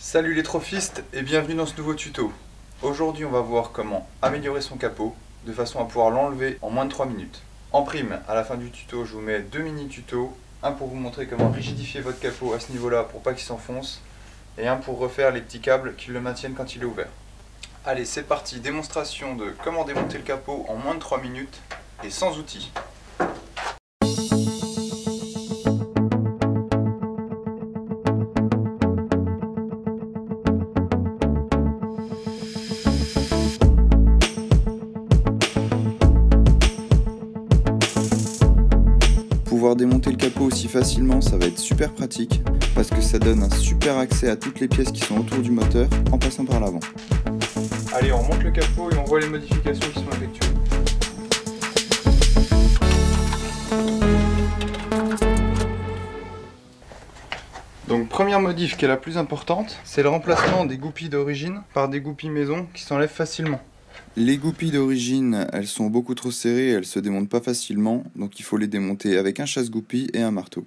Salut les trophistes et bienvenue dans ce nouveau tuto. Aujourd'hui on va voir comment améliorer son capot de façon à pouvoir l'enlever en moins de 3 minutes. En prime, à la fin du tuto, je vous mets deux mini tutos, un pour vous montrer comment rigidifier votre capot à ce niveau-là pour pas qu'il s'enfonce et un pour refaire les petits câbles qui le maintiennent quand il est ouvert. Allez, c'est parti, démonstration de comment démonter le capot en moins de 3 minutes et sans outils. Pouvoir démonter le capot aussi facilement, ça va être super pratique parce que ça donne un super accès à toutes les pièces qui sont autour du moteur en passant par l'avant. Allez, on remonte le capot et on voit les modifications qui sont effectuées. Donc première modif qui est la plus importante, c'est le remplacement des goupilles d'origine par des goupilles maison qui s'enlèvent facilement. Les goupilles d'origine, elles sont beaucoup trop serrées, elles se démontent pas facilement, donc il faut les démonter avec un chasse-goupilles et un marteau.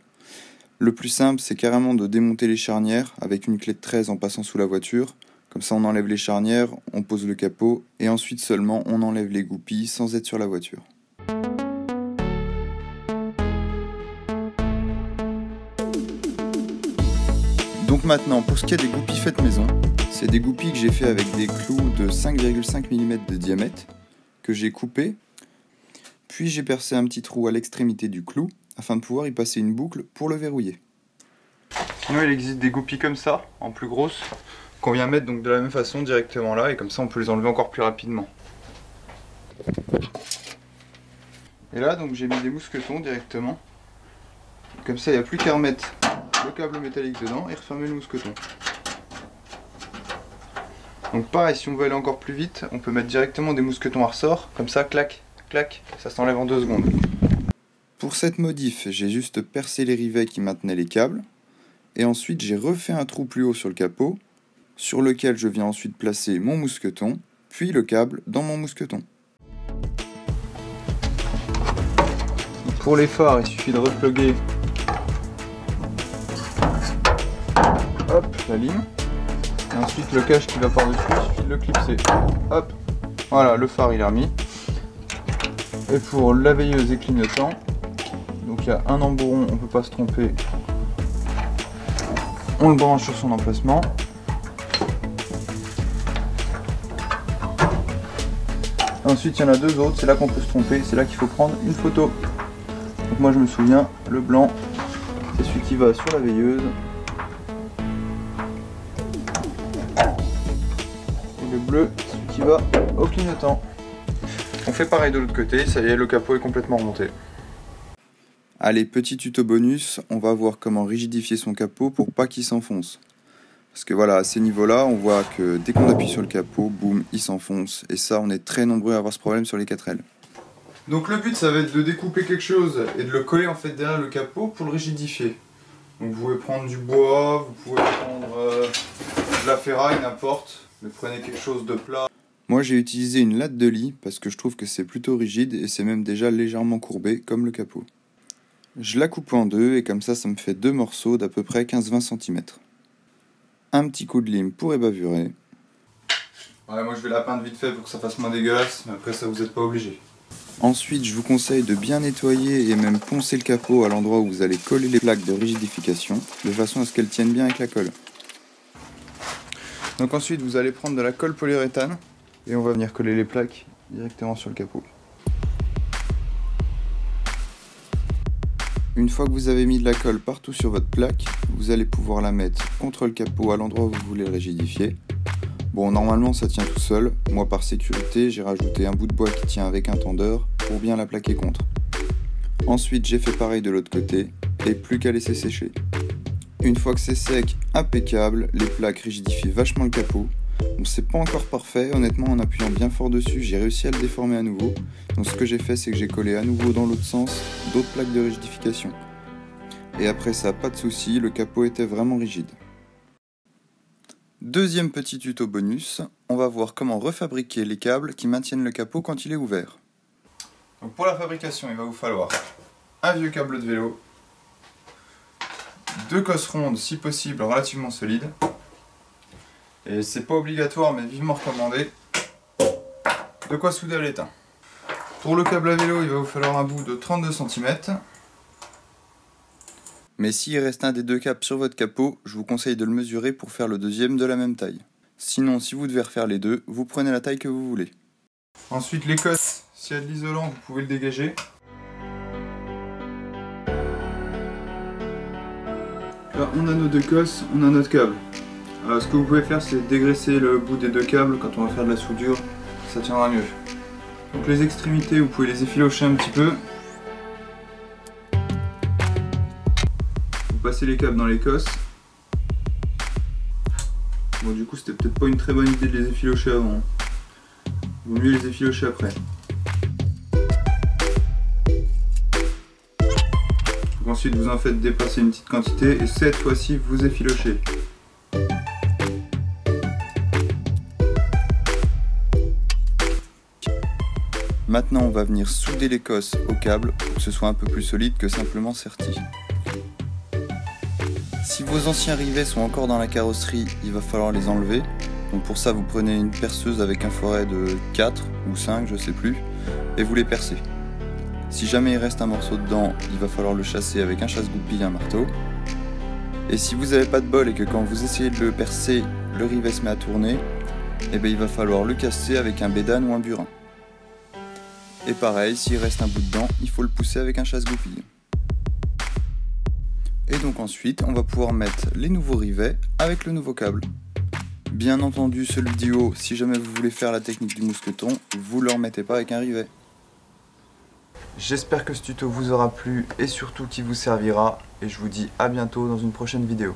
Le plus simple, c'est carrément de démonter les charnières avec une clé de 13 en passant sous la voiture. Comme ça on enlève les charnières, on pose le capot et ensuite seulement on enlève les goupilles sans être sur la voiture. Donc maintenant, pour ce qui est des goupilles faites maison, c'est des goupilles que j'ai fait avec des clous de 5,5 mm de diamètre que j'ai coupés, puis j'ai percé un petit trou à l'extrémité du clou afin de pouvoir y passer une boucle pour le verrouiller. Sinon il existe des goupilles comme ça, en plus grosses, qu'on vient mettre donc de la même façon directement là et comme ça on peut les enlever encore plus rapidement. Et là donc j'ai mis des mousquetons directement, comme ça il n'y a plus qu'à remettre le câble métallique dedans et refermer le mousqueton. Donc pareil, si on veut aller encore plus vite, on peut mettre directement des mousquetons à ressort, comme ça, clac, clac, ça s'enlève en 2 secondes. Pour cette modif, j'ai juste percé les rivets qui maintenaient les câbles, et ensuite j'ai refait un trou plus haut sur le capot, sur lequel je viens ensuite placer mon mousqueton, puis le câble dans mon mousqueton. Pour les phares, il suffit de repluguer hop, la ligne. Et ensuite le cache qui va par-dessus, il suffit de le clipser. Hop, voilà, le phare il est remis. Et pour la veilleuse et clignotant, donc il y a un embouron, on peut pas se tromper. On le branche sur son emplacement. Ensuite il y en a deux autres, c'est là qu'on peut se tromper, c'est là qu'il faut prendre une photo. Donc moi je me souviens, le blanc, c'est celui qui va sur la veilleuse. Le bleu, celui qui va au clignotant. On fait pareil de l'autre côté, ça y est, le capot est complètement remonté. Allez, petit tuto bonus, on va voir comment rigidifier son capot pour pas qu'il s'enfonce. Parce que voilà, à ces niveaux-là, on voit que dès qu'on appuie sur le capot, boum, il s'enfonce. Et ça, on est très nombreux à avoir ce problème sur les 4L. Donc le but, ça va être de découper quelque chose et de le coller en fait derrière le capot pour le rigidifier. Donc vous pouvez prendre du bois, vous pouvez prendre de la ferraille, n'importe. Mais prenez quelque chose de plat. Moi j'ai utilisé une latte de lit parce que je trouve que c'est plutôt rigide et c'est même déjà légèrement courbé comme le capot. Je la coupe en deux et comme ça me fait deux morceaux d'à peu près 15-20 cm. Un petit coup de lime pour ébavurer. Ouais, moi je vais la peindre vite fait pour que ça fasse moins dégueulasse, mais après ça vous n'êtes pas obligé. Ensuite je vous conseille de bien nettoyer et même poncer le capot à l'endroit où vous allez coller les plaques de rigidification de façon à ce qu'elles tiennent bien avec la colle. Donc ensuite vous allez prendre de la colle polyuréthane et on va venir coller les plaques directement sur le capot. Une fois que vous avez mis de la colle partout sur votre plaque, vous allez pouvoir la mettre contre le capot à l'endroit où vous voulez le rigidifier. Bon, normalement ça tient tout seul, moi par sécurité j'ai rajouté un bout de bois qui tient avec un tendeur pour bien la plaquer contre. Ensuite j'ai fait pareil de l'autre côté et plus qu'à laisser sécher. Une fois que c'est sec, impeccable, les plaques rigidifient vachement le capot. Bon, c'est pas encore parfait, honnêtement en appuyant bien fort dessus, j'ai réussi à le déformer à nouveau. Donc ce que j'ai fait, c'est que j'ai collé à nouveau dans l'autre sens d'autres plaques de rigidification. Et après ça, pas de souci, le capot était vraiment rigide. Deuxième petit tuto bonus, on va voir comment refabriquer les câbles qui maintiennent le capot quand il est ouvert. Donc pour la fabrication, il va vous falloir un vieux câble de vélo, deux cosses rondes si possible relativement solides, Et c'est pas obligatoire mais vivement recommandé. De quoi souder à l'étain. Pour le câble à vélo, il va vous falloir un bout de 32 cm. Mais s'il reste un des deux câbles sur votre capot, je vous conseille de le mesurer pour faire le deuxième de la même taille. Sinon, si vous devez refaire les deux, vous prenez la taille que vous voulez. Ensuite, les cosses, s'il y a de l'isolant, vous pouvez le dégager. Là, on a nos deux cosses, on a notre câble. Ce que vous pouvez faire, c'est dégraisser le bout des deux câbles quand on va faire de la soudure, ça tiendra mieux. Donc les extrémités, vous pouvez les effilocher un petit peu. Vous passez les câbles dans les cosses. Bon, du coup, c'était peut-être pas une très bonne idée de les effilocher avant. Vaut mieux les effilocher après. Donc ensuite, vous en faites dépasser une petite quantité et cette fois-ci, vous effilochez. Maintenant, on va venir souder les cosses au câble pour que ce soit un peu plus solide que simplement serti. Si vos anciens rivets sont encore dans la carrosserie, il va falloir les enlever. Donc pour ça, vous prenez une perceuse avec un forêt de 4 ou 5, je sais plus, et vous les percez. Si jamais il reste un morceau dedans, il va falloir le chasser avec un chasse-goupille et un marteau. Et si vous n'avez pas de bol et que quand vous essayez de le percer, le rivet se met à tourner, eh bien il va falloir le casser avec un bédane ou un burin. Et pareil, s'il reste un bout dedans, il faut le pousser avec un chasse-goupille. Et donc ensuite, on va pouvoir mettre les nouveaux rivets avec le nouveau câble. Bien entendu, celui du haut, si jamais vous voulez faire la technique du mousqueton, vous ne le remettez pas avec un rivet. J'espère que ce tuto vous aura plu et surtout qu'il vous servira. Et je vous dis à bientôt dans une prochaine vidéo.